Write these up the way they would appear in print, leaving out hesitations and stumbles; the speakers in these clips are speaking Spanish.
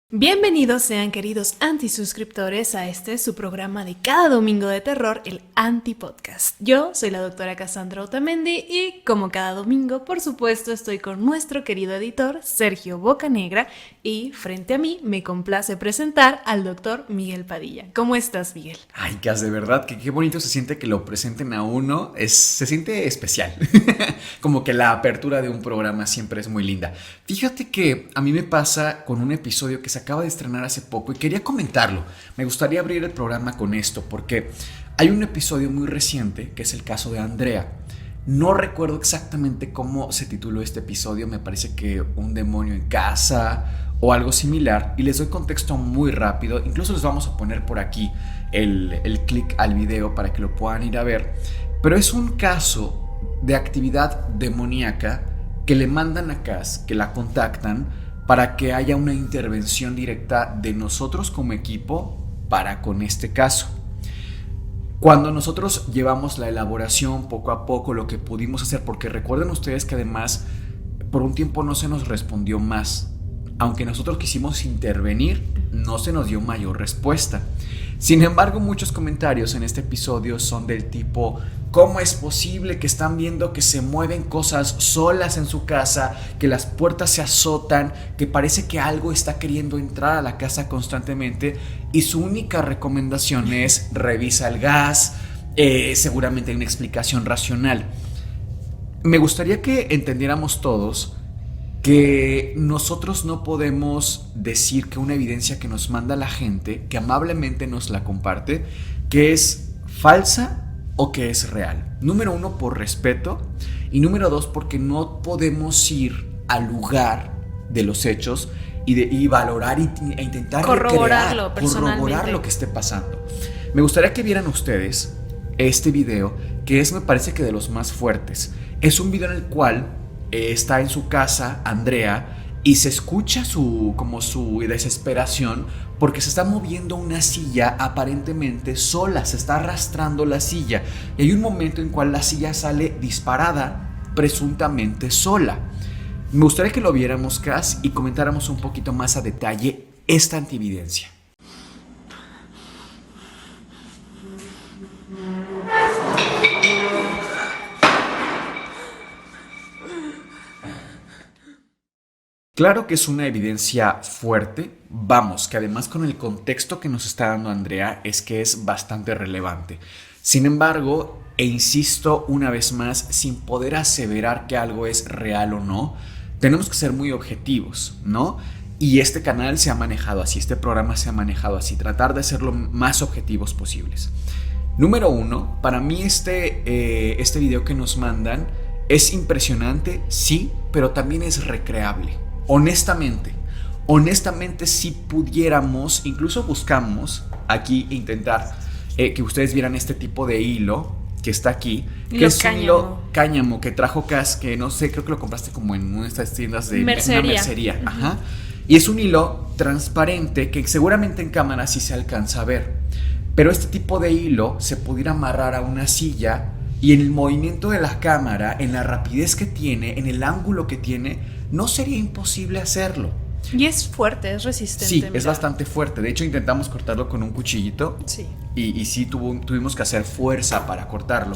Bienvenidos sean queridos antisuscriptores a su programa de cada domingo de terror, el Antipodcast. Yo soy la doctora Cassandra Otamendi y como cada domingo, por supuesto, estoy con nuestro querido editor Sergio Bocanegra y frente a mí me complace presentar al doctor Miguel Padilla. ¿Cómo estás, Miguel? Ay, Cas, de verdad, que qué bonito se siente que lo presenten a uno, se siente especial, como que la apertura de un programa siempre es muy linda. Fíjate que a mí me pasa con un episodio que se acaba de estrenar hace poco y quería comentarlo. Me gustaría abrir el programa con esto porque hay un episodio muy reciente que es el caso de Andrea. No recuerdo exactamente cómo se tituló este episodio, me parece que un demonio en casa o algo similar, y les doy contexto muy rápido. Incluso les vamos a poner por aquí el clic al video para que lo puedan ir a ver, pero es un caso de actividad demoníaca que le mandan a Cass, que la contactan para que haya una intervención directa de nosotros como equipo para con este caso. Cuando nosotros llevamos la elaboración poco a poco, lo que pudimos hacer, porque recuerden ustedes que además por un tiempo no se nos respondió más, aunque nosotros quisimos intervenir, no se nos dio mayor respuesta. Sin embargo, muchos comentarios en este episodio son del tipo: ¿cómo es posible que están viendo que se mueven cosas solas en su casa, que las puertas se azotan, que parece que algo está queriendo entrar a la casa constantemente? Y su única recomendación es: revisa el gas, seguramente hay una explicación racional. Me gustaría que entendiéramos todos que nosotros no podemos decir que una evidencia que nos manda la gente, que amablemente nos la comparte, que es falsa o que es real. Número uno, por respeto, y número dos, porque no podemos ir al lugar de los hechos y valorar e intentar corroborar lo que esté pasando. Me gustaría que vieran ustedes este video, que es, me parece que de los más fuertes. Es un video en el cual está en su casa Andrea y se escucha su desesperación porque se está moviendo una silla aparentemente sola, se está arrastrando la silla y hay un momento en cual la silla sale disparada, presuntamente sola. Me gustaría que lo viéramos, Cass, y comentáramos un poquito más a detalle esta antividencia. Claro que es una evidencia fuerte, vamos, que además con el contexto que nos está dando Andrea es que es bastante relevante. Sin embargo, e insisto una vez más, sin poder aseverar que algo es real o no, tenemos que ser muy objetivos, ¿no? Y este canal se ha manejado así, este programa se ha manejado así, tratar de ser lo más objetivos posibles. Número uno, para mí este video que nos mandan es impresionante, sí, pero también es recreable. Honestamente, si pudiéramos, incluso buscamos aquí intentar que ustedes vieran este tipo de hilo que está aquí, que es un hilo cáñamo que trajo Cass, que no sé, creo que lo compraste como en una de estas tiendas de mercería. Una mercería. Uh-huh. Ajá. Y es un hilo transparente que seguramente en cámara sí se alcanza a ver, pero este tipo de hilo se pudiera amarrar a una silla y en el movimiento de la cámara, en la rapidez que tiene, en el ángulo que tiene, no sería imposible hacerlo. Y es fuerte, es resistente. Sí, es bastante fuerte. De hecho, intentamos cortarlo con un cuchillito. Sí. Y sí tuvimos que hacer fuerza para cortarlo.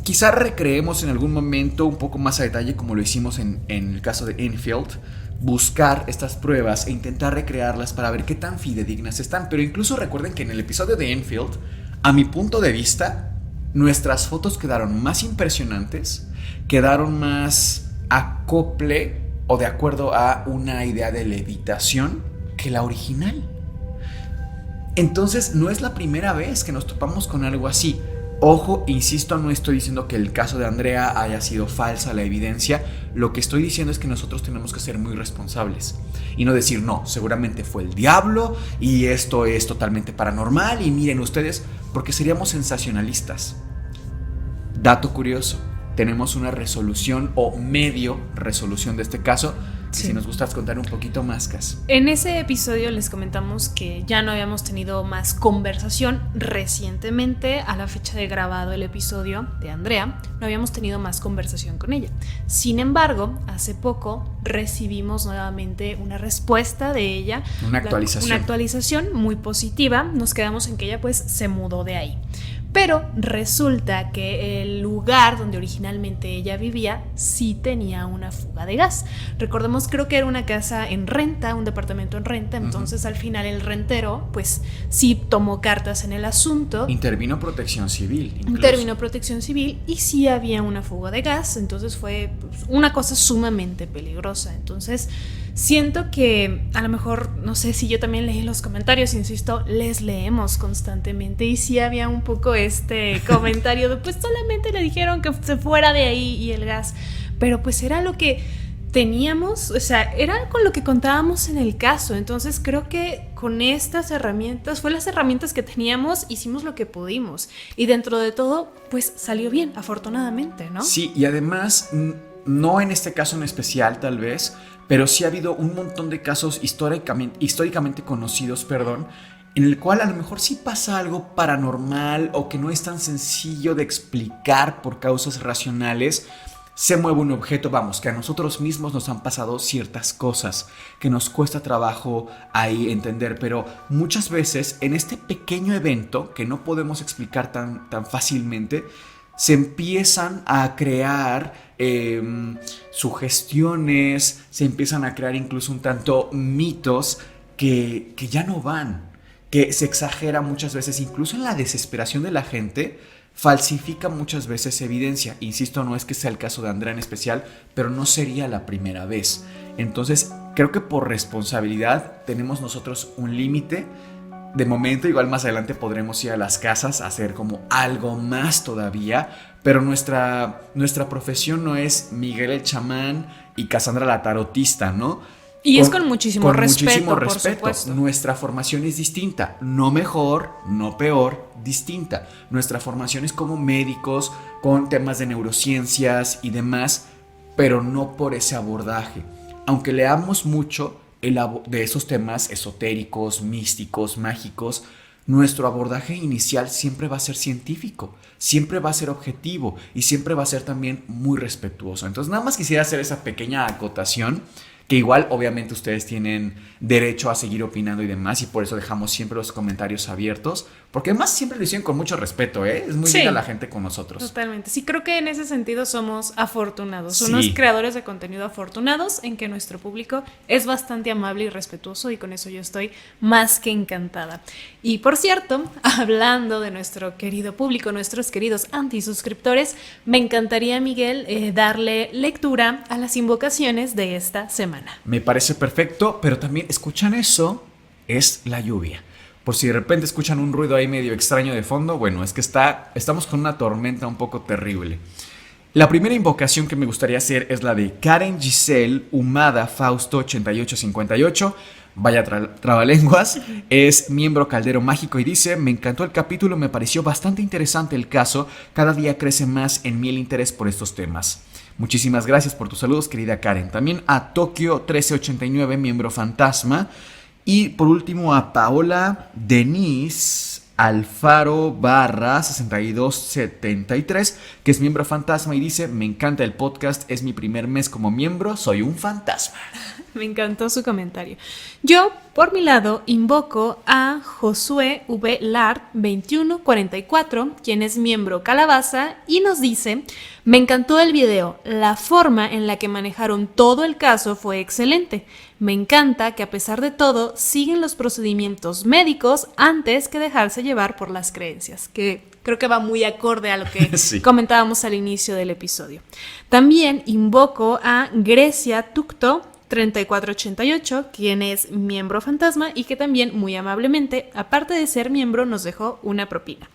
Quizá recreemos en algún momento un poco más a detalle, como lo hicimos en el caso de Enfield, buscar estas pruebas e intentar recrearlas para ver qué tan fidedignas están. Pero incluso recuerden que en el episodio de Enfield, a mi punto de vista, nuestras fotos quedaron más impresionantes, quedaron más acople o de acuerdo a una idea de levitación que la original. Entonces no es la primera vez que nos topamos con algo así. Ojo, insisto, no estoy diciendo que el caso de Andrea haya sido falsa la evidencia. Lo que estoy diciendo es que nosotros tenemos que ser muy responsables y no decir, no, seguramente fue el diablo y esto es totalmente paranormal y miren ustedes, porque seríamos sensacionalistas. Dato curioso, tenemos una resolución o medio resolución de este caso Si nos gustas contar un poquito más, Cas. En ese episodio les comentamos que ya no habíamos tenido más conversación recientemente. A la fecha de grabado el episodio de Andrea, no habíamos tenido más conversación con ella. Sin embargo, hace poco recibimos nuevamente una respuesta de ella. Una actualización muy positiva. Nos quedamos en que ella pues se mudó de ahí. Pero resulta que el lugar donde originalmente ella vivía sí tenía una fuga de gas. Recordemos, creo que era una casa en renta, un departamento en renta. Entonces al final el rentero pues sí tomó cartas en el asunto. Intervino Protección Civil. Intervino Protección Civil y sí había una fuga de gas. Entonces fue pues, una cosa sumamente peligrosa. Entonces siento que a lo mejor, no sé si yo también leí los comentarios, insisto, les leemos constantemente y sí había un poco este comentario de pues solamente le dijeron que se fuera de ahí y el gas, pero pues era lo que teníamos, o sea, era con lo que contábamos en el caso. Entonces creo que con estas herramientas, fue las herramientas que teníamos, hicimos lo que pudimos y dentro de todo pues salió bien, afortunadamente, ¿no? Sí, y además, no en este caso en especial tal vez, pero sí ha habido un montón de casos históricamente conocidos, en el cual a lo mejor sí pasa algo paranormal o que no es tan sencillo de explicar por causas racionales. Se mueve un objeto, vamos, que a nosotros mismos nos han pasado ciertas cosas que nos cuesta trabajo ahí entender, pero muchas veces en este pequeño evento que no podemos explicar tan fácilmente, se empiezan a crear sugestiones, se empiezan a crear incluso un tanto mitos que ya no van, que se exagera muchas veces, incluso en la desesperación de la gente, falsifica muchas veces evidencia. Insisto, no es que sea el caso de Andrea en especial, pero no sería la primera vez. Entonces, creo que por responsabilidad tenemos nosotros un límite. De momento, igual más adelante podremos ir a las casas a hacer como algo más todavía, pero nuestra profesión no es Miguel el chamán y Cassandra la tarotista, ¿no? Y es con muchísimo respeto, por supuesto. Nuestra formación es distinta, no mejor, no peor, distinta. Nuestra formación es como médicos, con temas de neurociencias y demás, pero no por ese abordaje. Aunque leamos mucho de esos temas esotéricos, místicos, mágicos, nuestro abordaje inicial siempre va a ser científico, siempre va a ser objetivo y siempre va a ser también muy respetuoso. Entonces nada más quisiera hacer esa pequeña acotación, que igual obviamente ustedes tienen derecho a seguir opinando y demás, y por eso dejamos siempre los comentarios abiertos, porque además siempre lo hicieron con mucho respeto, es muy linda la gente con nosotros. Totalmente, sí, creo que en ese sentido somos afortunados, unos creadores de contenido afortunados en que nuestro público es bastante amable y respetuoso, y con eso yo estoy más que encantada. Y por cierto, hablando de nuestro querido público, nuestros queridos antisuscriptores, me encantaría, Miguel, darle lectura a las invocaciones de esta semana. Me parece perfecto, pero también escuchan eso, es la lluvia. Por si de repente escuchan un ruido ahí medio extraño de fondo, bueno, es que estamos con una tormenta un poco terrible. La primera invocación que me gustaría hacer es la de Karen Giselle Humada Fausto 8858. Vaya trabalenguas, es miembro Caldero Mágico y dice: me encantó el capítulo, me pareció bastante interesante el caso, cada día crece más en mí el interés por estos temas. Muchísimas gracias por tus saludos, querida Karen. También a Tokio 1389, miembro Fantasma. Y por último a Paola Denise Alfaro barra 6273, que es miembro Fantasma y dice: me encanta el podcast, es mi primer mes como miembro, soy un fantasma. Me encantó su comentario. Yo, por mi lado, invoco a Josué V. Lard 2144, quien es miembro Calabaza, y nos dice: me encantó el video, la forma en la que manejaron todo el caso fue excelente. Me encanta que a pesar de todo siguen los procedimientos médicos antes que dejarse llevar por las creencias, que creo que va muy acorde a lo que sí comentábamos al inicio del episodio. También invoco a Grecia Tucto 3488, quien es miembro Fantasma y que también muy amablemente, aparte de ser miembro, nos dejó una propina.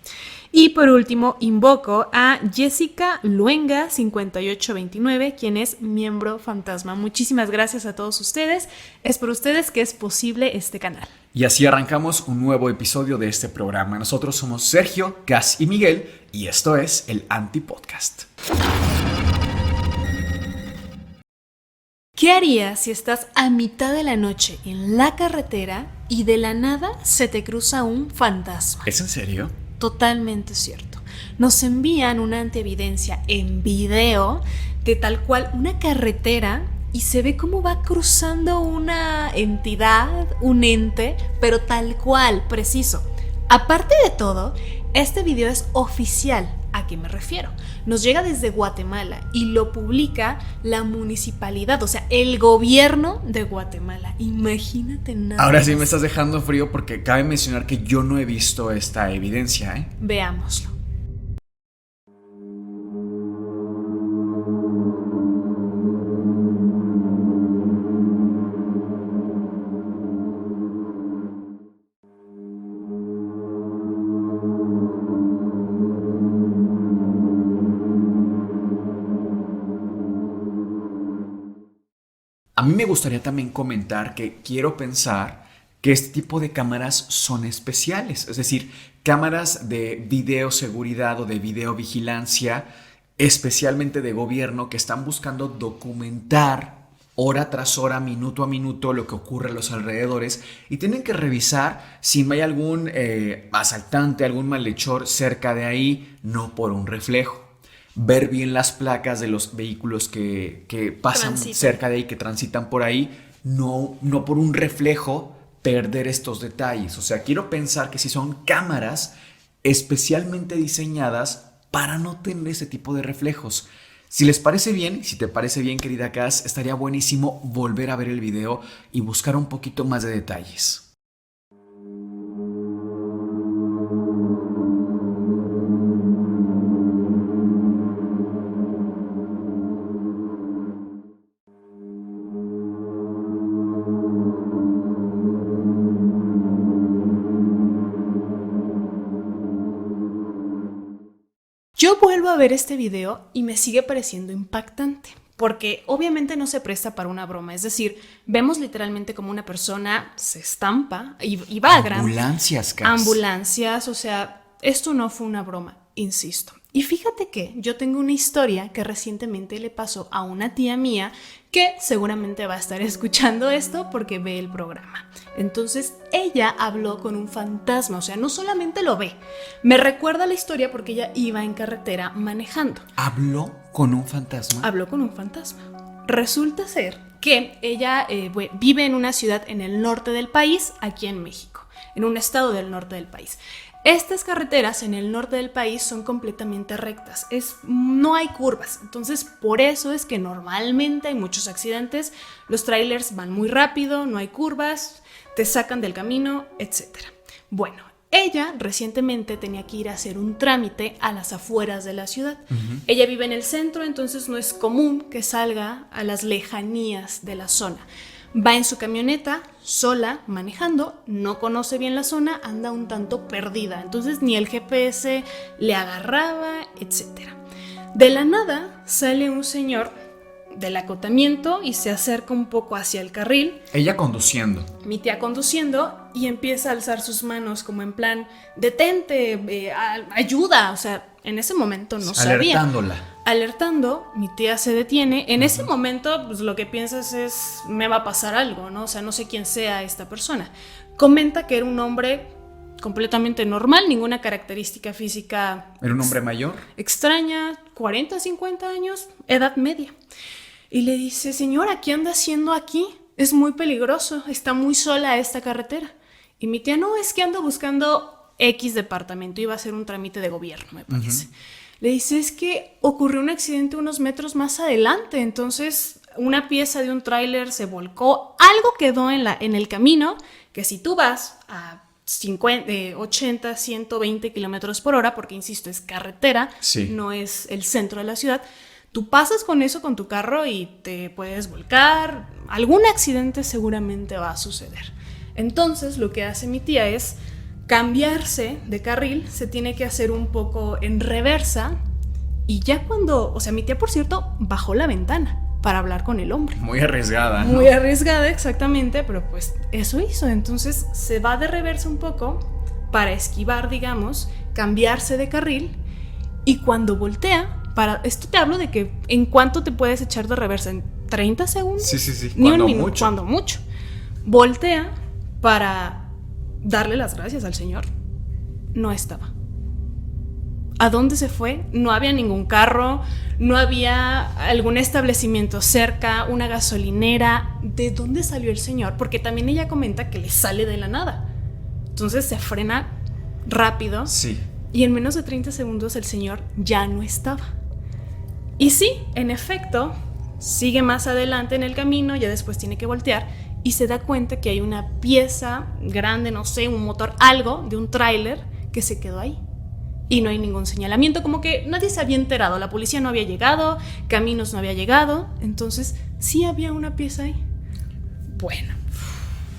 Y por último, invoco a Jessica Luenga 5829, quien es miembro Fantasma. Muchísimas gracias a todos ustedes. Es por ustedes que es posible este canal. Y así arrancamos un nuevo episodio de este programa. Nosotros somos Sergio, Cas y Miguel, y esto es el Anti Podcast. ¿Qué harías si estás a mitad de la noche en la carretera y de la nada se te cruza un fantasma? ¿Es en serio? Totalmente cierto. Nos envían una antievidencia en video de tal cual una carretera y se ve cómo va cruzando una entidad, un ente, pero tal cual, preciso. Aparte de todo, este video es oficial. ¿A qué me refiero? Nos llega desde Guatemala y lo publica la municipalidad, o sea, el gobierno de Guatemala. Imagínate nada. Ahora sí me estás dejando frío porque cabe mencionar que yo no he visto esta evidencia, ¿eh? Veámoslo. A mí me gustaría también comentar que quiero pensar que este tipo de cámaras son especiales, es decir, cámaras de videoseguridad o de videovigilancia, especialmente de gobierno, que están buscando documentar hora tras hora, minuto a minuto, lo que ocurre a los alrededores y tienen que revisar si no hay algún asaltante, algún malhechor cerca de ahí, no por un reflejo. Ver bien las placas de los vehículos que pasan cerca de ahí, que transitan por ahí, no por un reflejo perder estos detalles. O sea, quiero pensar que si son cámaras especialmente diseñadas para no tener ese tipo de reflejos. Si les parece bien, si te parece bien, querida Cass, estaría buenísimo volver a ver el video y buscar un poquito más de detalles. Yo vuelvo a ver este video y me sigue pareciendo impactante, porque obviamente no se presta para una broma. Es decir, vemos literalmente como una persona se estampa y va a gran... Ambulancias, o sea, esto no fue una broma, insisto. Y fíjate que yo tengo una historia que recientemente le pasó a una tía mía que seguramente va a estar escuchando esto porque ve el programa. Entonces ella habló con un fantasma, o sea, no solamente lo ve. Me recuerda la historia porque ella iba en carretera manejando. ¿Habló con un fantasma? Habló con un fantasma. Resulta ser que ella vive en una ciudad en el norte del país, aquí en México, en un estado del norte del país. Estas carreteras en el norte del país son completamente rectas, no hay curvas, entonces por eso es que normalmente hay muchos accidentes, los trailers van muy rápido, no hay curvas, te sacan del camino, etc. Bueno, ella recientemente tenía que ir a hacer un trámite a las afueras de la ciudad. Ella vive en el centro, entonces no es común que salga a las lejanías de la zona. Va en su camioneta, sola, manejando, no conoce bien la zona, anda un tanto perdida, entonces ni el GPS le agarraba, etc. De la nada sale un señor del acotamiento y se acerca un poco hacia el carril. Ella conduciendo. Mi tía conduciendo y empieza a alzar sus manos como en plan, detente, ayuda, o sea, en ese momento no sabía. Alertando, mi tía se detiene. En ese momento, pues lo que piensas es, me va a pasar algo, ¿no? O sea, no sé quién sea esta persona. Comenta que era un hombre completamente normal, ninguna característica física. ¿Era un hombre mayor? Extraña, 40, 50 años, edad media. Y le dice, señora, ¿qué anda haciendo aquí? Es muy peligroso, está muy sola esta carretera. Y mi tía, no, es que ando buscando X departamento, iba a hacer un trámite de gobierno, me parece. Le dice, es que ocurrió un accidente unos metros más adelante, entonces una pieza de un tráiler se volcó, algo quedó en el camino, que si tú vas a 80, 120 kilómetros por hora, porque insisto, es carretera, no es el centro de la ciudad, tú pasas con eso con tu carro y te puedes volcar, algún accidente seguramente va a suceder. Entonces lo que hace mi tía es cambiarse de carril, se tiene que hacer un poco en reversa y ya cuando, o sea, mi tía, por cierto, bajó la ventana para hablar con el hombre. Muy arriesgada, ¿no? Muy arriesgada, exactamente, pero pues eso hizo. Entonces se va de reversa un poco para esquivar, digamos, cambiarse de carril y cuando voltea, esto te hablo de que en cuánto te puedes echar de reversa, en 30 segundos. Sí. Ni Cuando un minuto, mucho. cuando mucho. Voltea para darle las gracias al señor. No estaba. ¿A dónde se fue? No había ningún carro, no había algún establecimiento cerca, una gasolinera. ¿De dónde salió el señor? Porque también ella comenta que le sale de la nada. Entonces se frena rápido. Sí. Y en menos de 30 segundos el señor ya no estaba. Y sí, en efecto, sigue más adelante en el camino, ya después tiene que voltear y se da cuenta que hay una pieza grande, no sé, un motor, algo de un tráiler que se quedó ahí. Y no hay ningún señalamiento, como que nadie se había enterado, la policía no había llegado, Caminos no había llegado, entonces sí había una pieza ahí. Bueno,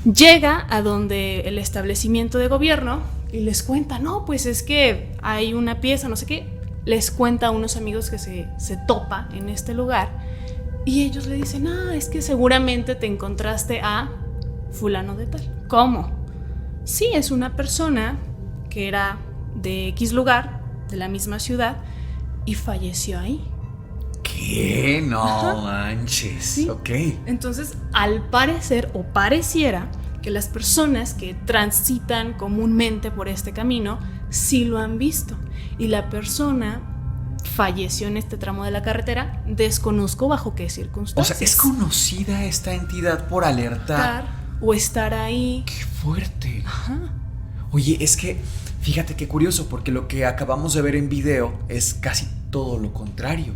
llega a donde el establecimiento de gobierno y les cuenta, no, pues es que hay una pieza, no sé qué. Les cuenta a unos amigos que se topa en este lugar y ellos le dicen, es que seguramente te encontraste a fulano de tal. ¿Cómo? Sí, es una persona que era de X lugar, de la misma ciudad, y falleció ahí. ¿Qué? No manches. Sí. Ok. Entonces, al parecer o pareciera que las personas que transitan comúnmente por este camino sí lo han visto. Y la persona falleció en este tramo de la carretera, desconozco bajo qué circunstancias. O sea, ¿es conocida esta entidad por alertar? O estar ahí. ¡Qué fuerte! Ajá. Oye, es que, fíjate qué curioso, porque lo que acabamos de ver en video es casi todo lo contrario.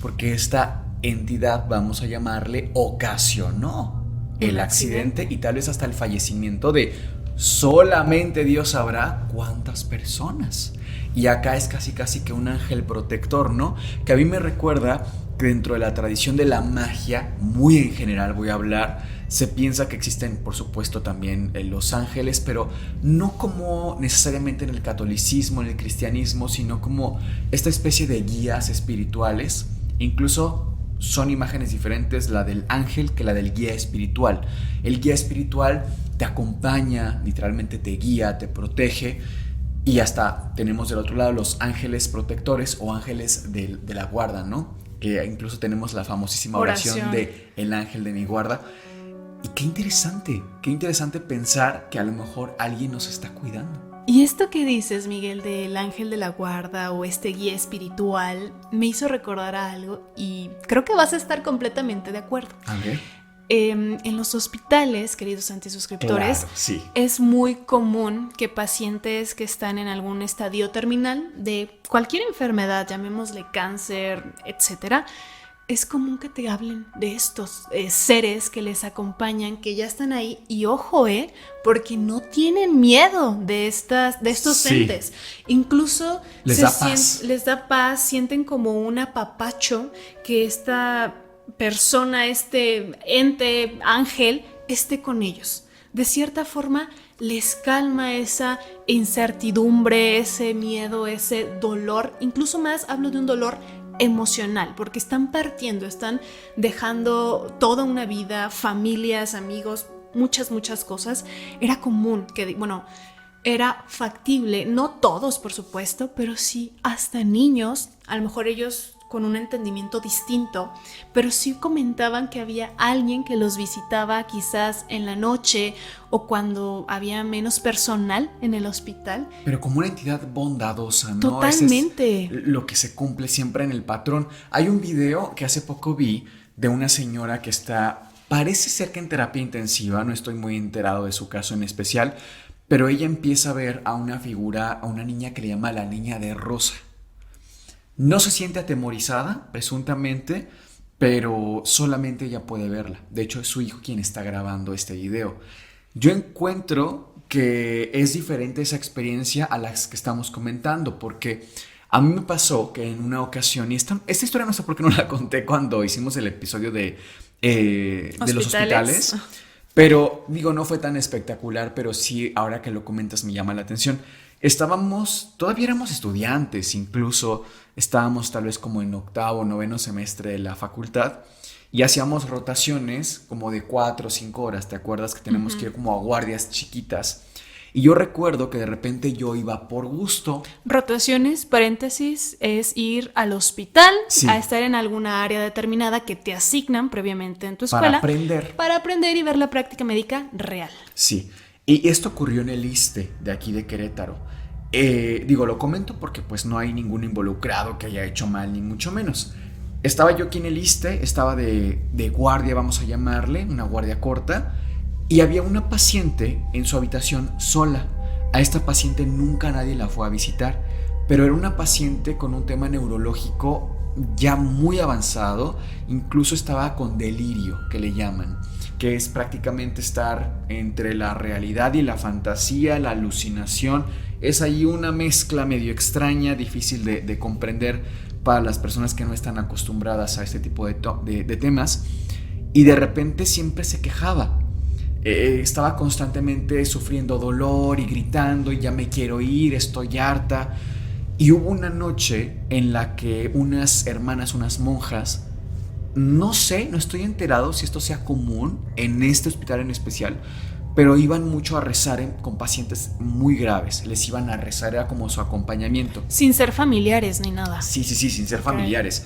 Porque esta entidad, vamos a llamarle, ocasionó el accidente y tal vez hasta el fallecimiento de solamente Dios sabrá cuántas personas. Y acá es casi que un ángel protector, ¿no? Que a mí me recuerda que dentro de la tradición de la magia, muy en general voy a hablar, se piensa que existen, por supuesto, también los ángeles, pero no como necesariamente en el catolicismo, en el cristianismo, sino como esta especie de guías espirituales. Incluso son imágenes diferentes la del ángel que la del guía espiritual. El guía espiritual te acompaña, literalmente te guía, te protege. Y hasta tenemos del otro lado los ángeles protectores o ángeles de la guarda, ¿no? Que incluso tenemos la famosísima oración de el ángel de mi guarda. Y qué interesante pensar que a lo mejor alguien nos está cuidando. Y esto que dices, Miguel, del ángel de la guarda o este guía espiritual, me hizo recordar a algo y creo que vas a estar completamente de acuerdo. A ver. En los hospitales, queridos antisuscriptores, Claro, sí. es muy común que pacientes que están en algún estadio terminal de cualquier enfermedad, llamémosle cáncer, etcétera, es común que te hablen de estos seres que les acompañan, que ya están ahí. Y ojo, porque no tienen miedo de estos entes. Incluso les da paz, sienten como un apapacho que esta persona, este ente, ángel, esté con ellos. De cierta forma les calma esa incertidumbre, ese miedo, ese dolor. Incluso más hablo de un dolor emocional, porque están partiendo, están dejando toda una vida, familias, amigos, muchas cosas. Era común que, era factible, no todos por supuesto, pero sí hasta niños, a lo mejor ellos con un entendimiento distinto, pero sí comentaban que había alguien que los visitaba quizás en la noche o cuando había menos personal en el hospital. Pero como una entidad bondadosa, ¿no? Totalmente. Ese es lo que se cumple siempre en el patrón. Hay un video que hace poco vi de una señora que parece ser que en terapia intensiva, no estoy muy enterado de su caso en especial, pero ella empieza a ver a una figura, a una niña que le llama la niña de rosa. No se siente atemorizada, presuntamente, pero solamente ella puede verla. De hecho, es su hijo quien está grabando este video. Yo encuentro que es diferente esa experiencia a las que estamos comentando, porque a mí me pasó que en una ocasión, y esta historia no sé por qué no la conté cuando hicimos el episodio de los hospitales, pero no fue tan espectacular, pero sí, ahora que lo comentas me llama la atención. Todavía éramos estudiantes, incluso estábamos tal vez como en 8º, 9º semestre de la facultad y hacíamos rotaciones como de 4 o 5 horas, ¿te acuerdas? Que tenemos que ir como a guardias chiquitas Y yo recuerdo que de repente yo iba por gusto. Rotaciones, paréntesis, es ir al hospital, Sí. a estar en alguna área determinada que te asignan previamente en tu Para escuela. aprender. Para aprender y ver la práctica médica real. Sí, y esto ocurrió en el ISSSTE de aquí de Querétaro. Lo comento porque pues no hay ningún involucrado que haya hecho mal, ni mucho menos. Estaba yo aquí en el ISSSTE, estaba de guardia, vamos a llamarle, una guardia corta, y había una paciente en su habitación sola. A esta paciente nunca nadie la fue a visitar, pero era una paciente con un tema neurológico ya muy avanzado, incluso estaba con delirio, que le llaman, que es prácticamente estar entre la realidad y la fantasía, la alucinación. Es ahí una mezcla medio extraña, difícil de comprender para las personas que no están acostumbradas a este tipo de temas. Y de repente siempre se quejaba. Estaba constantemente sufriendo dolor y gritando, y ya me quiero ir, estoy harta. Y hubo una noche en la que unas hermanas, unas monjas, no sé, no estoy enterado si esto sea común en este hospital en especial, pero iban mucho a rezar con pacientes muy graves. Les iban a rezar, era como su acompañamiento. Sin ser familiares ni nada. Sí, sin ser familiares.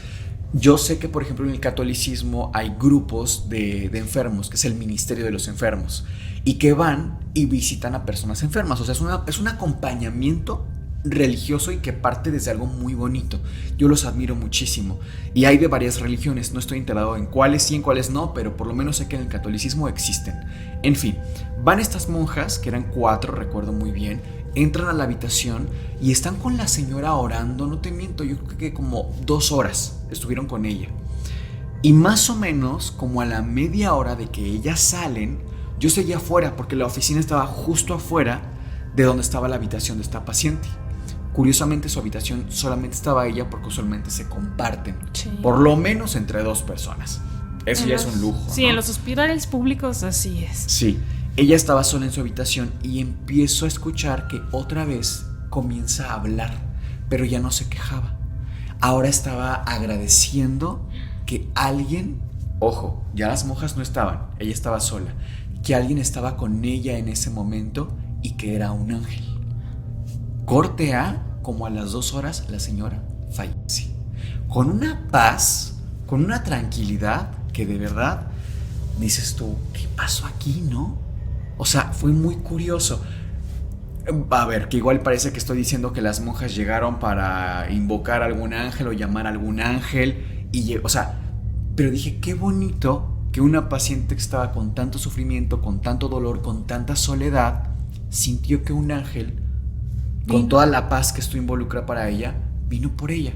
Yo sé que, por ejemplo, en el catolicismo hay grupos de enfermos, que es el ministerio de los enfermos, y que van y visitan a personas enfermas. O sea, es un acompañamiento religioso y que parte desde algo muy bonito. Yo los admiro muchísimo. Y hay de varias religiones, no estoy enterado en cuáles sí, en cuáles no, pero por lo menos sé que en el catolicismo existen. En fin, van estas monjas, que eran 4, recuerdo muy bien, entran a la habitación y están con la señora orando, no te miento, yo creo que como 2 horas estuvieron con ella. Y más o menos como a la media hora de que ellas salen, yo seguía afuera porque la oficina estaba justo afuera de donde estaba la habitación de esta paciente. Curiosamente, su habitación solamente estaba ella porque usualmente se comparten, Sí. por lo menos entre 2 personas. Eso ya es un lujo. Sí, ¿no? en los hospitales públicos así es. Sí, ella estaba sola en su habitación y empiezo a escuchar que otra vez comienza a hablar, pero ya no se quejaba. Ahora estaba agradeciendo que alguien, ojo, ya las monjas no estaban, ella estaba sola, que alguien estaba con ella en ese momento y que era un ángel. Corte A, como a las 2 horas, la señora fallece. Con una paz, con una tranquilidad que de verdad dices tú, ¿qué pasó aquí, no? O sea, fue muy curioso. A ver, que igual parece que estoy diciendo que las monjas llegaron para invocar a algún ángel o llamar a algún ángel. O sea, pero dije, qué bonito que una paciente que estaba con tanto sufrimiento, con tanto dolor, con tanta soledad, sintió que un ángel, con toda la paz que esto involucra para ella, vino por ella.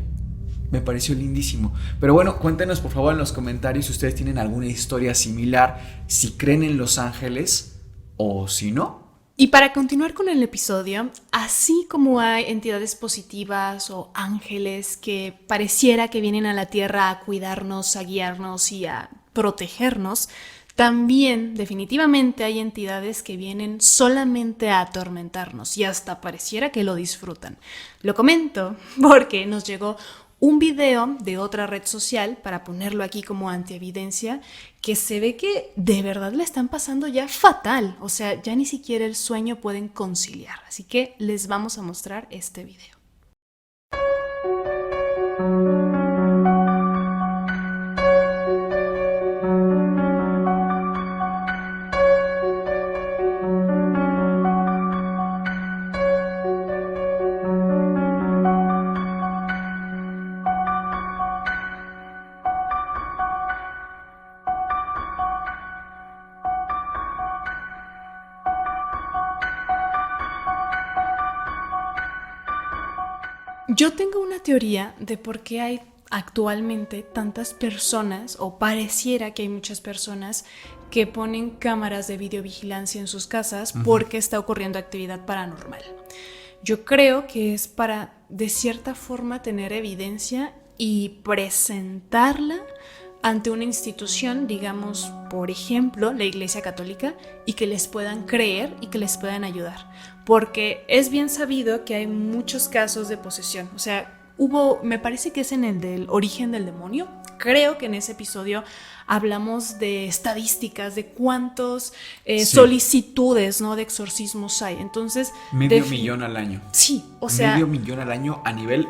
Me pareció lindísimo. Pero bueno, cuéntenos por favor en los comentarios si ustedes tienen alguna historia similar, si creen en los ángeles o si no. Y para continuar con el episodio, así como hay entidades positivas o ángeles que pareciera que vienen a la tierra a cuidarnos, a guiarnos y a protegernos, también definitivamente hay entidades que vienen solamente a atormentarnos y hasta pareciera que lo disfrutan. Lo comento porque nos llegó un video de otra red social, para ponerlo aquí como antievidencia, que se ve que de verdad le están pasando ya fatal. O sea, ya ni siquiera el sueño pueden conciliar. Así que les vamos a mostrar este video. Yo tengo una teoría de por qué hay actualmente tantas personas, o pareciera que hay muchas personas que ponen cámaras de videovigilancia en sus casas porque está ocurriendo actividad paranormal. Yo creo que es para, de cierta forma, tener evidencia y presentarla ante una institución, digamos, por ejemplo, la Iglesia Católica, y que les puedan creer y que les puedan ayudar. Porque es bien sabido que hay muchos casos de posesión. O sea, me parece que es en el del Origen del Demonio, creo que en ese episodio hablamos de estadísticas, de cuántos solicitudes, ¿no?, de exorcismos hay. Entonces, medio millón al año. Sí, o sea, medio millón al año a nivel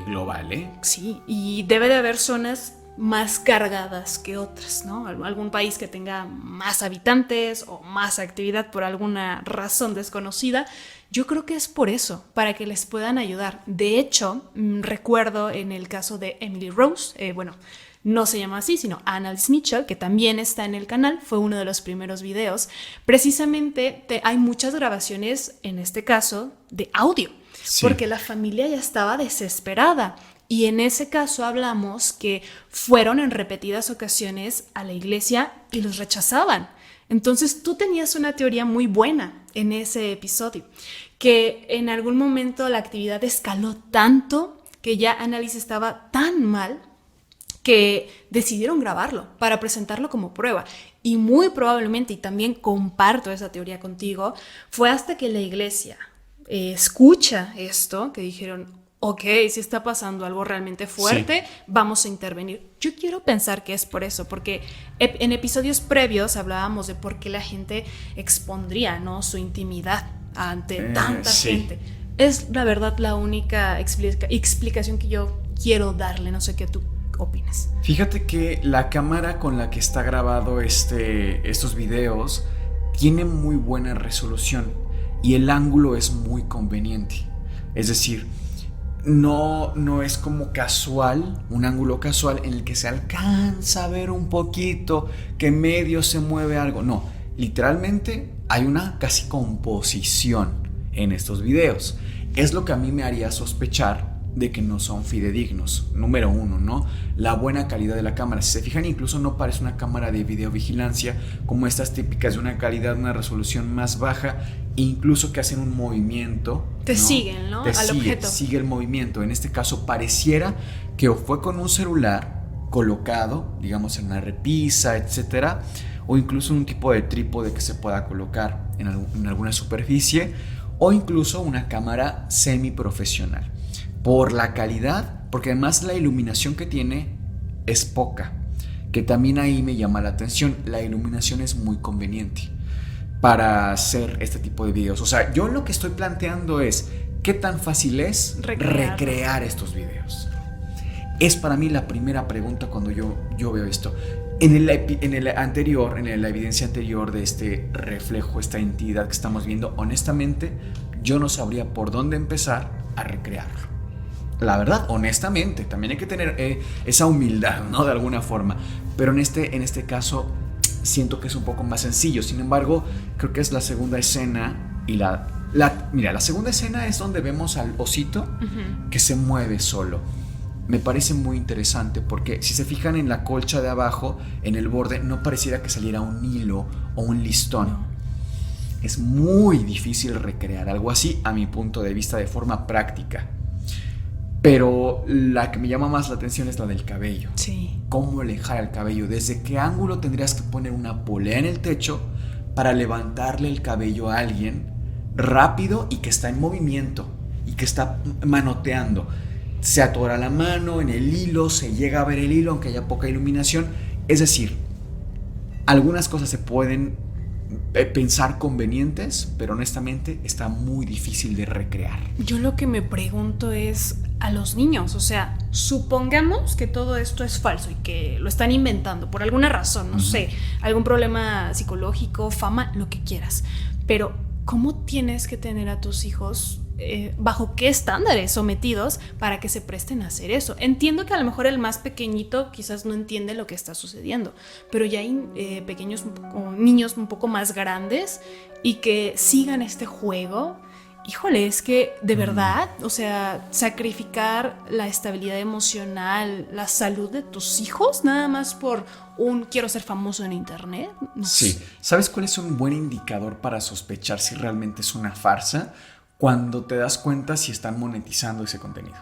global, ¿eh? Sí, y debe de haber zonas más cargadas que otras, ¿no? Algún país que tenga más habitantes o más actividad por alguna razón desconocida. Yo creo que es por eso, para que les puedan ayudar. De hecho, recuerdo en el caso de Emily Rose, no se llama así, sino Annalise Mitchell, que también está en el canal, fue uno de los primeros videos. Precisamente hay muchas grabaciones, en este caso, de audio, porque la familia ya estaba desesperada. Y en ese caso hablamos que fueron en repetidas ocasiones a la iglesia y los rechazaban. Entonces tú tenías una teoría muy buena en ese episodio, que en algún momento la actividad escaló tanto que ya Annalise estaba tan mal que decidieron grabarlo para presentarlo como prueba. Y muy probablemente, y también comparto esa teoría contigo, fue hasta que la iglesia escucha esto que dijeron: ok, si está pasando algo realmente fuerte, vamos a intervenir. Yo quiero pensar que es por eso, porque en episodios previos hablábamos de por qué la gente expondría, ¿no?, su intimidad ante tanta gente. Es la verdad la única explicación que yo quiero darle, no sé qué tú opinas. Fíjate que la cámara con la que está grabado estos videos tiene muy buena resolución y el ángulo es muy conveniente. Es decir, no es como casual, un ángulo casual en el que se alcanza a ver un poquito que medio se mueve algo. No, literalmente hay una casi composición en estos videos. Es lo que a mí me haría sospechar de que no son fidedignos. Número uno, ¿no? La buena calidad de la cámara. Si se fijan, incluso no parece una cámara de videovigilancia como estas típicas de una calidad, una resolución más baja, incluso que hacen un movimiento. Te siguen, ¿no? Al objeto. Sigue el movimiento. En este caso pareciera que o fue con un celular colocado, digamos, en una repisa, etcétera, o incluso un tipo de trípode que se pueda colocar en alguna superficie, o incluso una cámara semiprofesional. Por la calidad, porque además la iluminación que tiene es poca, que también ahí me llama la atención. La iluminación es muy conveniente para hacer este tipo de videos. O sea, yo lo que estoy planteando es qué tan fácil es recrear estos videos. Es para mí la primera pregunta cuando yo veo esto. En la evidencia anterior de este reflejo, esta entidad que estamos viendo, honestamente, yo no sabría por dónde empezar a recrearlo. La verdad, honestamente, también hay que tener esa humildad, ¿no? De alguna forma. Pero en este caso siento que es un poco más sencillo. Sin embargo, creo que es la segunda escena y mira, la segunda escena es donde vemos al osito que se mueve solo. Me parece muy interesante porque si se fijan en la colcha de abajo, en el borde, no pareciera que saliera un hilo o un listón. Es muy difícil recrear algo así a mi punto de vista de forma práctica. Pero la que me llama más la atención es la del cabello. Sí. ¿Cómo alejar el cabello? ¿Desde qué ángulo tendrías que poner una polea en el techo para levantarle el cabello a alguien rápido y que está en movimiento y que está manoteando? Se atora la mano en el hilo, se llega a ver el hilo aunque haya poca iluminación. Es decir, algunas cosas se pueden pensar convenientes, pero honestamente está muy difícil de recrear. Yo lo que me pregunto es a los niños, o sea, supongamos que todo esto es falso y que lo están inventando por alguna razón, no sé, algún problema psicológico, fama, lo que quieras, pero ¿cómo tienes que tener a tus hijos? ¿Bajo qué estándares sometidos para que se presten a hacer eso? Entiendo que a lo mejor el más pequeñito quizás no entiende lo que está sucediendo, pero ya hay pequeños o niños un poco más grandes y que sigan este juego. Híjole, es que de verdad, o sea, sacrificar la estabilidad emocional, la salud de tus hijos, nada más por quiero ser famoso en internet. Sí, ¿sabes cuál es un buen indicador para sospechar si realmente es una farsa? Cuando te das cuenta si están monetizando ese contenido.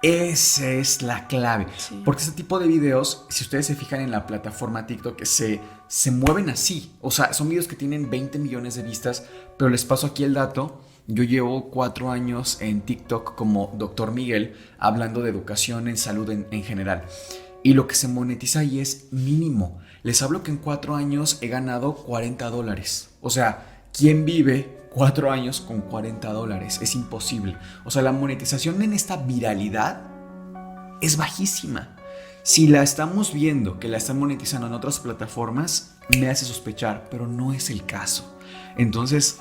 Esa es la clave. Sí. Porque este tipo de videos, si ustedes se fijan en la plataforma TikTok, se mueven así. O sea, son videos que tienen 20 millones de vistas. Pero les paso aquí el dato. Yo llevo 4 años en TikTok como Dr. Miguel, hablando de educación en salud en general. y lo que se monetiza ahí es mínimo. Les hablo que en 4 años he ganado $40. O sea, ¿quién vive 4 años con $40? Es imposible. O sea, la monetización en esta viralidad es bajísima. Si la estamos viendo que la están monetizando en otras plataformas, me hace sospechar, pero no es el caso. Entonces,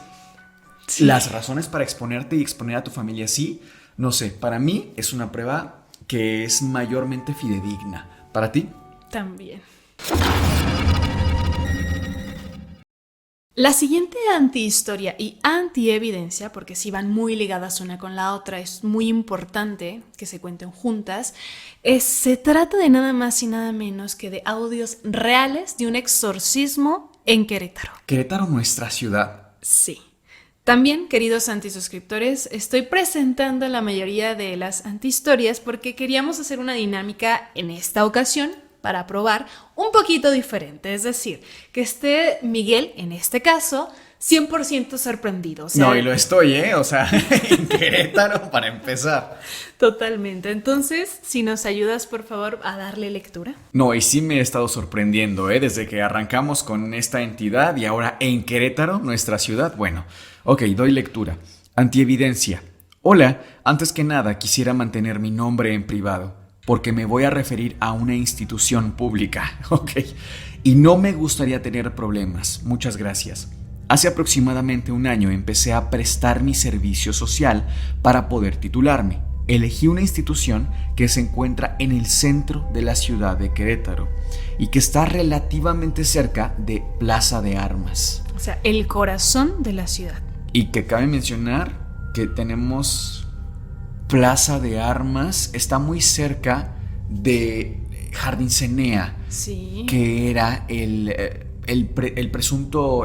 sí, las razones para exponerte y exponer a tu familia, sí, no sé, para mí es una prueba que es mayormente fidedigna. ¿Para ti? También. La siguiente antihistoria y antievidencia, porque sí van muy ligadas una con la otra, es muy importante que se cuenten juntas, se trata de nada más y nada menos que de audios reales de un exorcismo en Querétaro. ¿Querétaro, nuestra ciudad? Sí. También, queridos antisuscriptores, estoy presentando la mayoría de las antihistorias porque queríamos hacer una dinámica en esta ocasión para probar un poquito diferente, es decir, que esté Miguel, en este caso, 100% sorprendido. O sea, no, y lo estoy, o sea, en Querétaro para empezar. Totalmente. Entonces, si nos ayudas, por favor, a darle lectura. No, y sí me he estado sorprendiendo, desde que arrancamos con esta entidad y ahora en Querétaro, nuestra ciudad. Bueno, ok, doy lectura. Antievidencia. Hola, antes que nada quisiera mantener mi nombre en privado, porque me voy a referir a una institución pública, ok. Y no me gustaría tener problemas. Muchas gracias. Hace aproximadamente 1 año empecé a prestar mi servicio social para poder titularme. Elegí una institución que se encuentra en el centro de la ciudad de Querétaro y que está relativamente cerca de Plaza de Armas. O sea, el corazón de la ciudad. Y que cabe mencionar que tenemos Plaza de Armas, está muy cerca de Jardín Cenea, sí, que era el presunto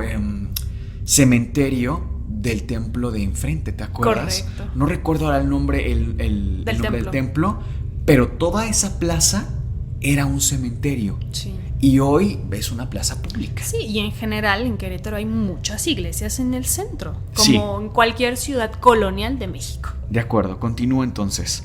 cementerio del templo de enfrente, ¿te acuerdas? Correcto. No recuerdo ahora el nombre, el nombre del templo, pero toda esa plaza era un cementerio. Sí. Y hoy es una plaza pública. Sí, y en general en Querétaro hay muchas iglesias en el centro, como sí, en cualquier ciudad colonial de México. De acuerdo, continúo entonces.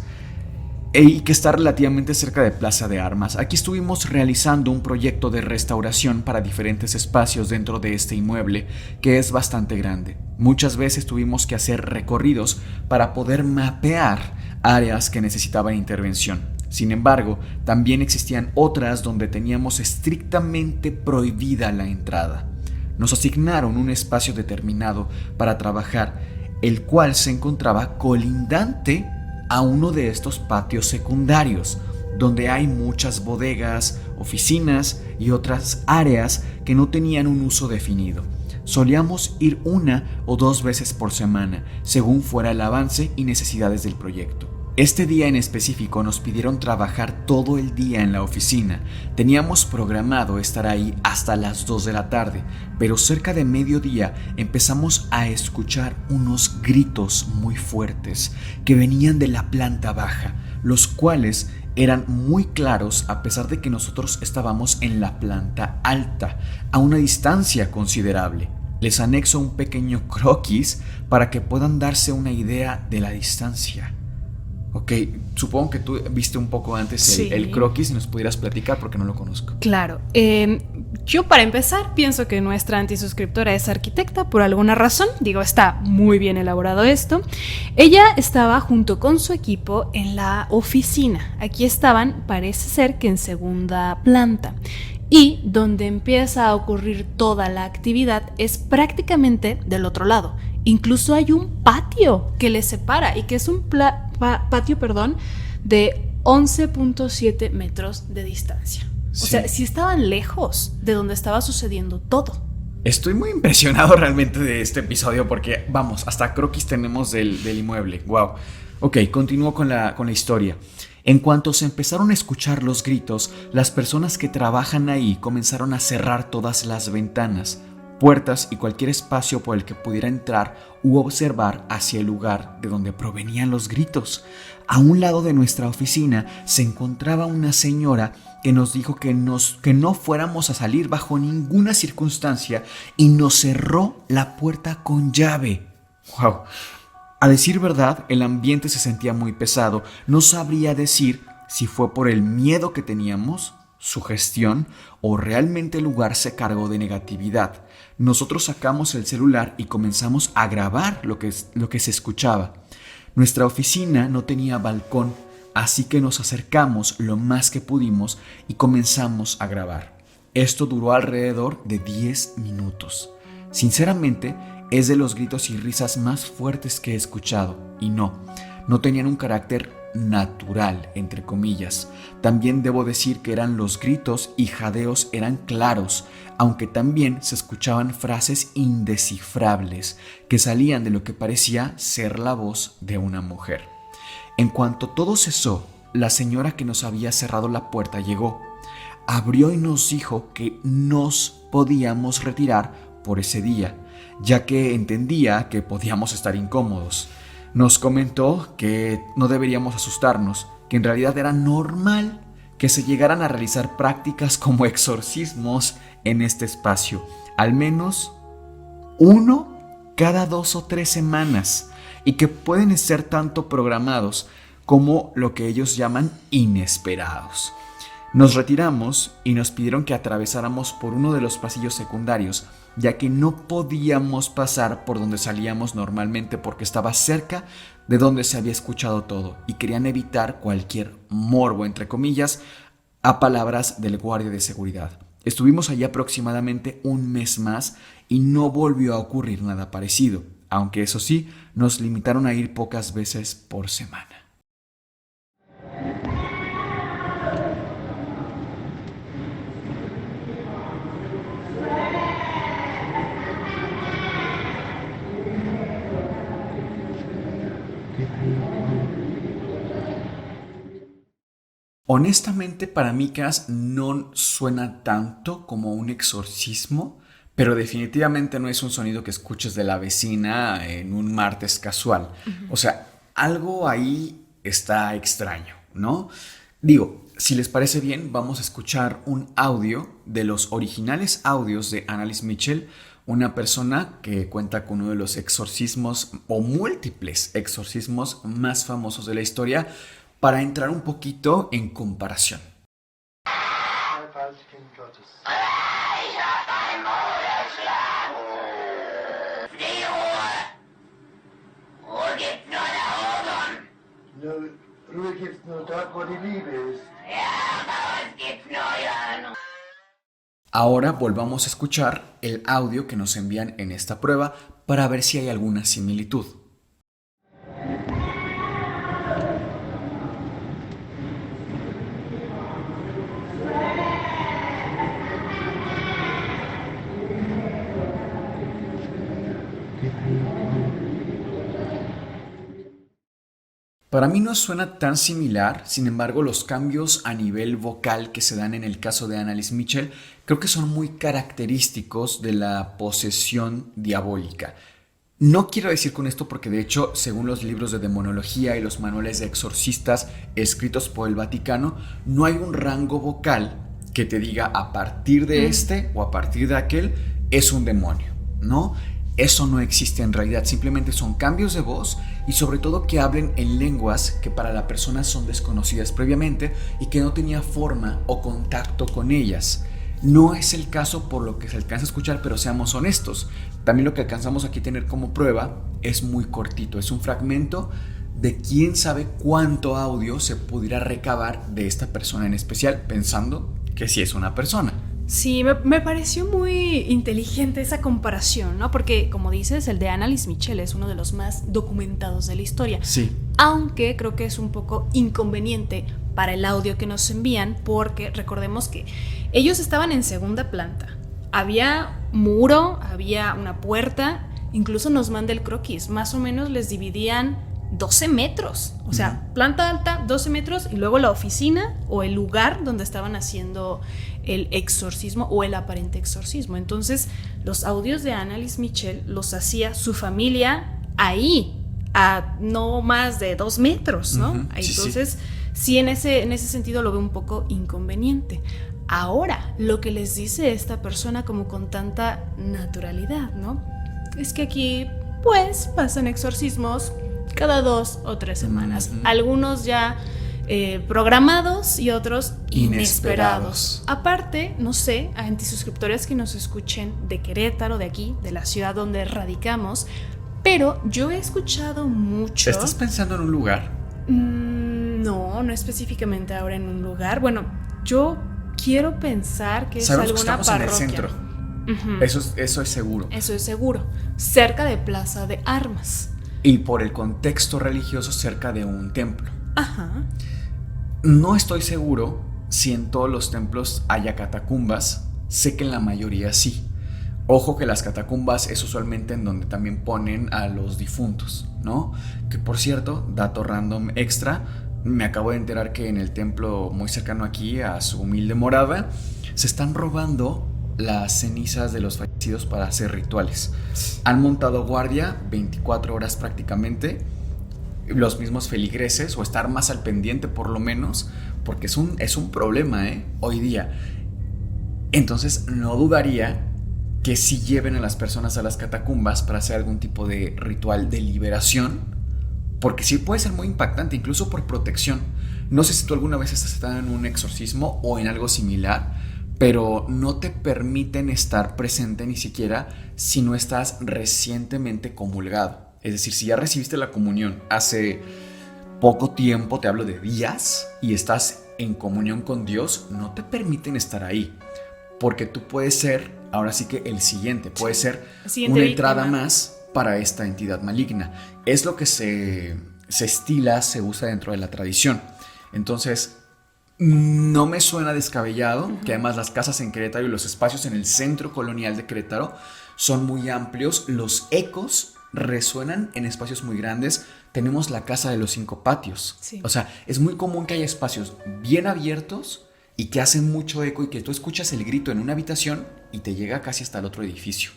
Y que está relativamente cerca de Plaza de Armas. Aquí estuvimos realizando un proyecto de restauración para diferentes espacios dentro de este inmueble, que es bastante grande. Muchas veces tuvimos que hacer recorridos para poder mapear áreas que necesitaban intervención. Sin embargo, también existían otras donde teníamos estrictamente prohibida la entrada. Nos asignaron un espacio determinado para trabajar, el cual se encontraba colindante a uno de estos patios secundarios, donde hay muchas bodegas, oficinas y otras áreas que no tenían un uso definido. Solíamos ir 1 o 2 veces por semana, según fuera el avance y necesidades del proyecto. Este día en específico nos pidieron trabajar todo el día en la oficina. Teníamos programado estar ahí hasta las 2 de la tarde, pero cerca de mediodía empezamos a escuchar unos gritos muy fuertes que venían de la planta baja, los cuales eran muy claros a pesar de que nosotros estábamos en la planta alta, a una distancia considerable. Les anexo un pequeño croquis para que puedan darse una idea de la distancia. Ok, supongo que tú viste un poco antes sí, el croquis, si nos pudieras platicar porque no lo conozco. Claro, yo para empezar pienso que nuestra antisuscriptora es arquitecta por alguna razón, digo, está muy bien elaborado esto. Ella estaba junto con su equipo en la oficina, aquí estaban, parece ser que en segunda planta. Y donde empieza a ocurrir toda la actividad es prácticamente del otro lado. Incluso hay un patio que les separa y que es un patio de 11.7 metros de distancia. Sí. O sea, sí estaban lejos de donde estaba sucediendo todo. Estoy muy impresionado realmente de este episodio porque, vamos, hasta croquis tenemos del inmueble. Wow. Ok, continúo con la historia. En cuanto se empezaron a escuchar los gritos, las personas que trabajan ahí comenzaron a cerrar todas las ventanas, puertas y cualquier espacio por el que pudiera entrar u observar hacia el lugar de donde provenían los gritos. A un lado de nuestra oficina se encontraba una señora que nos dijo que no fuéramos a salir bajo ninguna circunstancia y nos cerró la puerta con llave. ¡Wow! A decir verdad, el ambiente se sentía muy pesado. No sabría decir si fue por el miedo que teníamos, sugestión, o realmente el lugar se cargó de negatividad. Nosotros sacamos el celular y comenzamos a grabar lo que se escuchaba. Nuestra oficina no tenía balcón, así que nos acercamos lo más que pudimos y comenzamos a grabar. Esto duró alrededor de 10 minutos. Sinceramente, es de los gritos y risas más fuertes que he escuchado, y no tenían un carácter natural, entre comillas. También debo decir que eran los gritos y jadeos eran claros, aunque también se escuchaban frases indescifrables que salían de lo que parecía ser la voz de una mujer. En cuanto todo cesó, la señora que nos había cerrado la puerta llegó, abrió y nos dijo que nos podíamos retirar por ese día, ya que entendía que podíamos estar incómodos. Nos comentó que no deberíamos asustarnos, que en realidad era normal que se llegaran a realizar prácticas como exorcismos en este espacio, al menos uno cada 2 o 3 semanas, y que pueden ser tanto programados como lo que ellos llaman inesperados. Nos retiramos y nos pidieron que atravesáramos por uno de los pasillos secundarios, ya que no podíamos pasar por donde salíamos normalmente porque estaba cerca de donde se había escuchado todo y querían evitar cualquier morbo, entre comillas, a palabras del guardia de seguridad. Estuvimos allí aproximadamente 1 mes más y no volvió a ocurrir nada parecido, aunque eso sí, nos limitaron a ir pocas veces por semana. Honestamente, para mí, Cass, no suena tanto como un exorcismo, pero definitivamente no es un sonido que escuches de la vecina en un martes casual. O sea, algo ahí está extraño, ¿no? Digo, si les parece bien, vamos a escuchar un audio de los originales audios de Annalise Mitchell, una persona que cuenta con uno de los exorcismos o múltiples exorcismos más famosos de la historia, para entrar un poquito en comparación. Ahora volvamos a escuchar el audio que nos envían en esta prueba para ver si hay alguna similitud. Para mí no suena tan similar, sin embargo los cambios a nivel vocal que se dan en el caso de Annalise Mitchell creo que son muy característicos de la posesión diabólica. No quiero decir con esto porque de hecho, según los libros de demonología y los manuales de exorcistas escritos por el Vaticano, no hay un rango vocal que te diga a partir de este o a partir de aquel es un demonio, ¿no? Eso no existe en realidad, simplemente son cambios de voz y sobre todo que hablen en lenguas que para la persona son desconocidas previamente y que no tenía forma o contacto con ellas. No es el caso por lo que se alcanza a escuchar, pero seamos honestos. También lo que alcanzamos aquí a tener como prueba es muy cortito, es un fragmento de quién sabe cuánto audio se pudiera recabar de esta persona en especial, pensando que sí es una persona. Sí, me pareció muy inteligente esa comparación, ¿no? Porque, como dices, el de Annalise Mitchell es uno de los más documentados de la historia. Sí. Aunque creo que es un poco inconveniente para el audio que nos envían, porque recordemos que ellos estaban en segunda planta. Había muro, había una puerta, incluso nos manda el croquis. Más o menos les dividían 12 metros. O sea, planta alta, 12 metros, y luego la oficina o el lugar donde estaban haciendo el exorcismo o el aparente exorcismo. Entonces, los audios de Annalise Mitchell los hacía su familia ahí, a no más de 2 metros, ¿no? Entonces, sí, en ese sentido lo veo un poco inconveniente. Ahora, lo que les dice esta persona como con tanta naturalidad, ¿no? Es que aquí, pues, pasan exorcismos cada 2 o 3 semanas. Algunos ya programados y otros Inesperados. inesperados. Aparte, no sé, a antisuscriptores que nos escuchen de Querétaro, de aquí, de la ciudad donde radicamos, pero yo he escuchado mucho... ¿Estás pensando en un lugar? No, no específicamente ahora en un lugar. Bueno, yo quiero pensar que es Sabemos que alguna estamos parroquia. en el centro. Eso es seguro. Eso es seguro. Cerca de Plaza de Armas. Y por el contexto religioso cerca de un templo. Ajá. No estoy seguro si en todos los templos haya catacumbas. Sé que en la mayoría sí. Ojo que las catacumbas es usualmente en donde también ponen a los difuntos, ¿no? Que por cierto, dato random extra, me acabo de enterar que en el templo muy cercano aquí a su humilde morada se están robando las cenizas de los fallecidos para hacer rituales. Han montado guardia 24 horas prácticamente, los mismos feligreses, o estar más al pendiente por lo menos, porque es un problema, hoy día. Entonces no dudaría que sí lleven a las personas a las catacumbas para hacer algún tipo de ritual de liberación, porque sí puede ser muy impactante, incluso por protección. No sé si tú alguna vez has estado en un exorcismo o en algo similar, pero no te permiten estar presente ni siquiera si no estás recientemente comulgado. Es decir, si ya recibiste la comunión hace poco tiempo, te hablo de días, y estás en comunión con Dios, no te permiten estar ahí, porque tú puedes ser, ahora sí que el siguiente, puede ser una entrada más para esta entidad maligna. Es lo que se estila, se usa dentro de la tradición. Entonces, no me suena descabellado que además las casas en Querétaro y los espacios en el centro colonial de Querétaro son muy amplios. Los ecos resuenan en espacios muy grandes. Tenemos la casa de los 5 patios. Sí. O sea, es muy común que haya espacios bien abiertos y que hacen mucho eco y que tú escuchas el grito en una habitación y te llega casi hasta el otro edificio.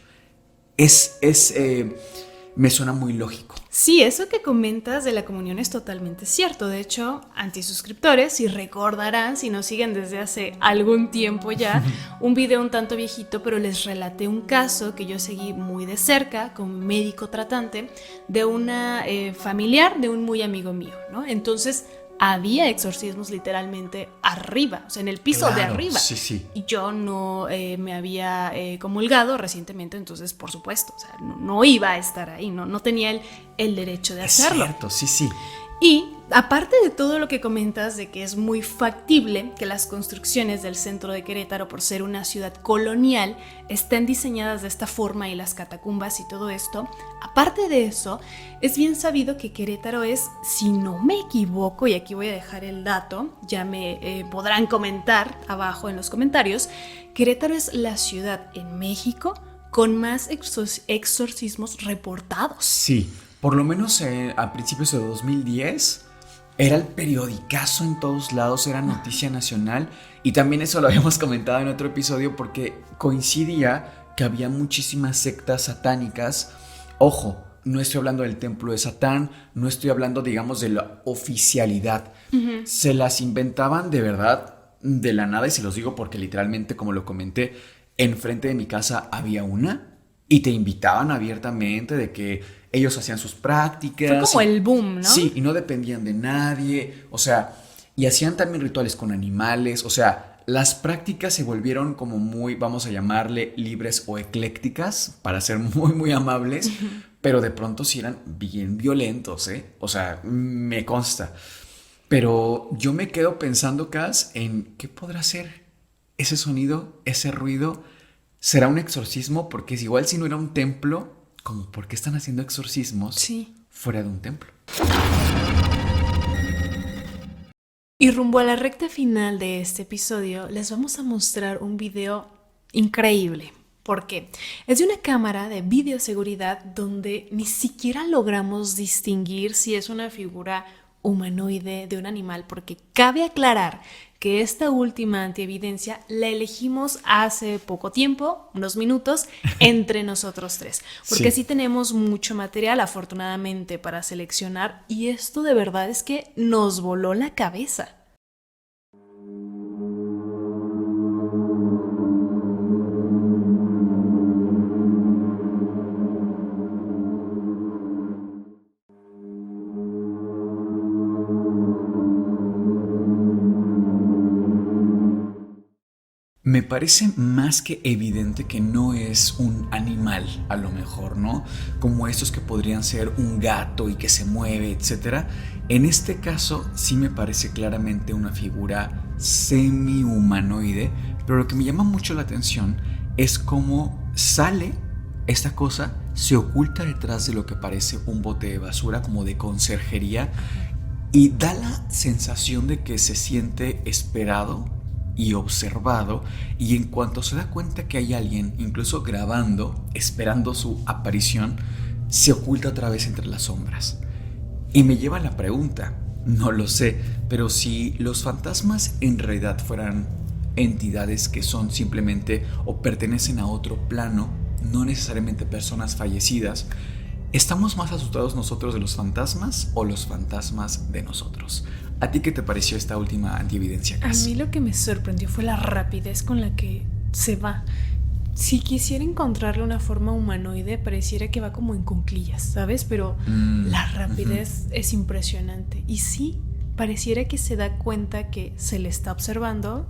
Me suena muy lógico. Sí, eso que comentas de la comunión es totalmente cierto. De hecho, antisuscriptores, si recordarán, si nos siguen desde hace algún tiempo ya, un video un tanto viejito, pero les relaté un caso que yo seguí muy de cerca como médico tratante de una familiar de un muy amigo mío, ¿no? Entonces, había exorcismos literalmente arriba, o sea, en el piso de arriba. Sí, sí. Y yo no me había comulgado recientemente, entonces, por supuesto, o sea, no iba a estar ahí, no tenía el derecho de hacerlo. Es cierto, sí. Y aparte de todo lo que comentas de que es muy factible que las construcciones del centro de Querétaro, por ser una ciudad colonial, estén diseñadas de esta forma y las catacumbas y todo esto, aparte de eso, es bien sabido que Querétaro es, si no me equivoco, y aquí voy a dejar el dato, ya me podrán comentar abajo en los comentarios, Querétaro es la ciudad en México con más exorcismos reportados. Sí. Por lo menos a principios de 2010 era el periodicazo en todos lados, era noticia nacional, y también eso lo habíamos comentado en otro episodio porque coincidía que había muchísimas sectas satánicas. Ojo, no estoy hablando del templo de Satán, no estoy hablando, digamos, de la oficialidad. Uh-huh. Se las inventaban de verdad de la nada, y se los digo porque literalmente, como lo comenté, enfrente de mi casa había una y te invitaban abiertamente de que ellos hacían sus prácticas. Fue como el boom, ¿no? Sí, y no dependían de nadie, o sea, y hacían también rituales con animales, o sea, las prácticas se volvieron como muy, vamos a llamarle, libres o eclécticas, para ser muy, muy amables, uh-huh. Pero de pronto sí eran bien violentos, o sea, me consta. Pero yo me quedo pensando, Cas, en qué podrá ser ese sonido, ese ruido. ¿Será un exorcismo? Porque es igual si no era un templo, como ¿por qué están haciendo exorcismos fuera de un templo? Y rumbo a la recta final de este episodio, les vamos a mostrar un video increíble. ¿Por qué? Es de una cámara de videoseguridad donde ni siquiera logramos distinguir si es una figura humanoide de un animal, porque cabe aclarar que esta última antievidencia la elegimos hace poco tiempo, unos minutos, entre nosotros tres, porque sí tenemos mucho material, afortunadamente, para seleccionar, y esto de verdad es que nos voló la cabeza. Me parece más que evidente que no es un animal, a lo mejor, ¿no? Como estos que podrían ser un gato y que se mueve, etc. En este caso sí me parece claramente una figura semi-humanoide, pero lo que me llama mucho la atención es cómo sale esta cosa, se oculta detrás de lo que parece un bote de basura, como de conserjería, y da la sensación de que se siente esperado y observado, y en cuanto se da cuenta que hay alguien, incluso grabando, esperando su aparición, se oculta otra vez entre las sombras. Y me lleva a la pregunta, no lo sé, pero si los fantasmas en realidad fueran entidades que son simplemente o pertenecen a otro plano, no necesariamente personas fallecidas, ¿estamos más asustados nosotros de los fantasmas o los fantasmas de nosotros? ¿A ti qué te pareció esta última antievidencia, Cass? A mí lo que me sorprendió fue la rapidez con la que se va. Si quisiera encontrarle una forma humanoide, pareciera que va como en cuclillas, ¿sabes? Pero la rapidez es impresionante. Y sí, pareciera que se da cuenta que se le está observando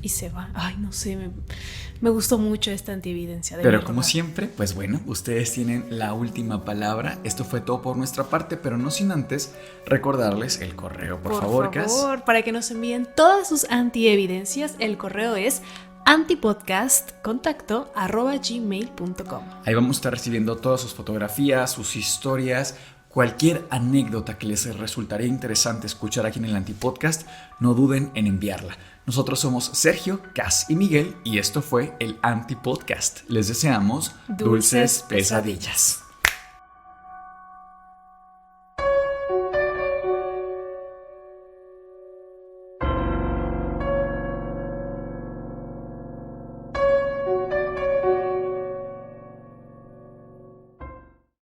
y se va. Ay, no sé, me gustó mucho esta antievidencia. Pero como siempre, pues bueno, ustedes tienen la última palabra. Esto fue todo por nuestra parte, pero no sin antes recordarles el correo, por favor, Cass. Por favor, para que nos envíen todas sus antievidencias, el correo es antipodcast@gmail.com. Ahí vamos a estar recibiendo todas sus fotografías, sus historias, cualquier anécdota que les resultaría interesante escuchar aquí en el Antipodcast, no duden en enviarla. Nosotros somos Sergio, Cass y Miguel, y esto fue el Antipodcast. Les deseamos dulces pesadillas.